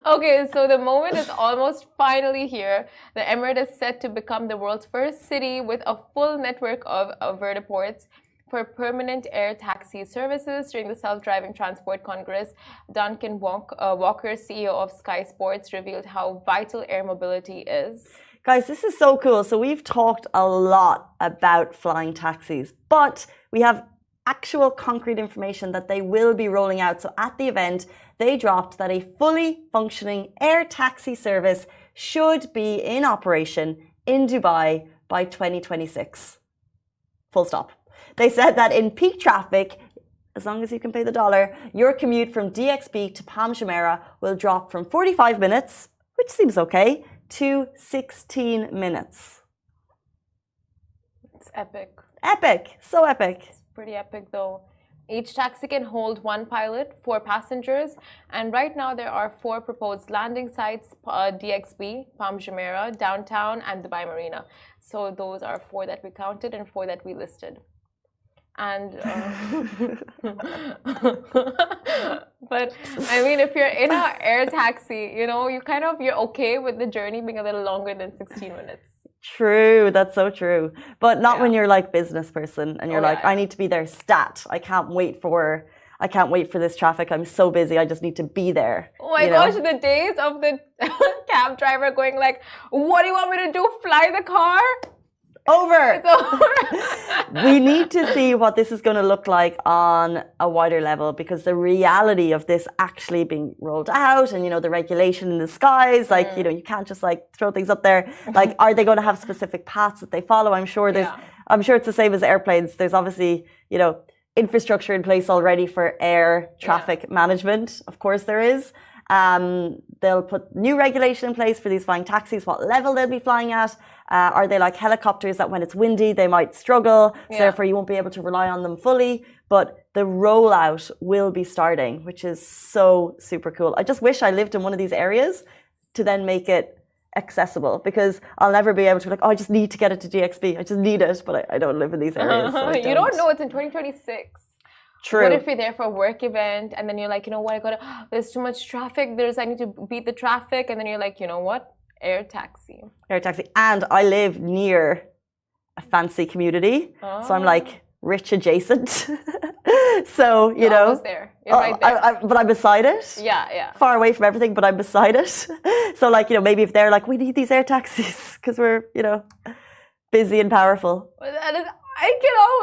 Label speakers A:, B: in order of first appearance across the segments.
A: Okay, so the moment is almost finally here. The Emirate is set to become the world's first city with a full network of vertiports for permanent air taxi services. During the Self-Driving Transport Congress, Duncan Walker, CEO of Sky Sports, revealed how vital air mobility is.
B: Guys, this is so cool. So we've talked a lot about flying taxis, but we have actual concrete information that they will be rolling out. So at the event, they dropped that a fully functioning air taxi service should be in operation in Dubai by 2026. Full stop. They said that in peak traffic, as long as you can pay the dollar, your commute from DXB to Palm Jumeirah will drop from 45 minutes, which seems okay, to 16 minutes.
A: It's epic.
B: Epic. So epic.
A: It's pretty epic though. Each taxi can hold one pilot, 4 passengers, and right now there are 4 proposed landing sites, DXB, Palm Jumeirah, Downtown, and Dubai Marina. So those are 4 that we counted and 4 that we listed. And but I mean, if you're in an air taxi, you know, you're okay with the journey being a little longer than 16 minutes.
B: True, that's so true. But not when you're like business person and you're I need to be there stat. I can't wait for this traffic. I'm so busy. I just need to be there.
A: Oh my gosh, the days of the cab driver going like, "What do you want me to do? Fly the car?"
B: Over.
A: It's over.
B: We need to see what this is going to look like on a wider level, because the reality of this actually being rolled out and, you know, the regulation in the skies, like, you know, you can't just like throw things up there. Like, are they going to have specific paths that they follow? I'm sure it's the same as airplanes. There's obviously, you know, infrastructure in place already for air traffic management. Of course there is. They'll put new regulation in place for these flying taxis, what level they'll be flying at. Are they like helicopters that when it's windy, they might struggle, so therefore you won't be able to rely on them fully. But the rollout will be starting, which is so super cool. I just wish I lived in one of these areas to then make it accessible, because I'll never be able to be like, oh, I just need to get it to DXB. I just need it, but I don't live in these areas. So
A: you don't know, it's in 2026.
B: True.
A: What if you're there for a work event and then you're like, you know what, there's too much traffic, I need to beat the traffic, and then you're like, you know what, air taxi.
B: Air taxi. And I live near a fancy community, so I'm like rich adjacent. So, you know.
A: Almost there. You're right there.
B: But I'm beside it.
A: Yeah.
B: Far away from everything, but I'm beside it. So like, you know, maybe if they're like, we need these air taxis because we're, you know, busy and powerful.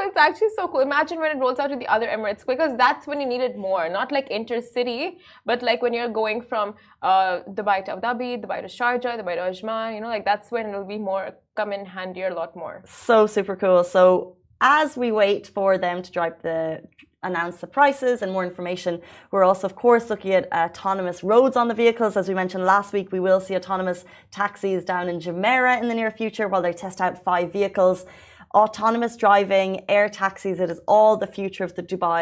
A: It's actually so cool. Imagine when it rolls out to the other Emirates, because that's when you need it more. Not like intercity, but like when you're going from Dubai to Abu Dhabi, Dubai to Sharjah, Dubai to Ajman, you know, like that's when it'll be more come in handier a lot more.
B: So super cool. So as we wait for them to announce the prices and more information, we're also, of course, looking at autonomous roads on the vehicles. As we mentioned last week, we will see autonomous taxis down in Jumeirah in the near future while they test out 5 vehicles. Autonomous driving, air taxis, it is all the future of the Dubai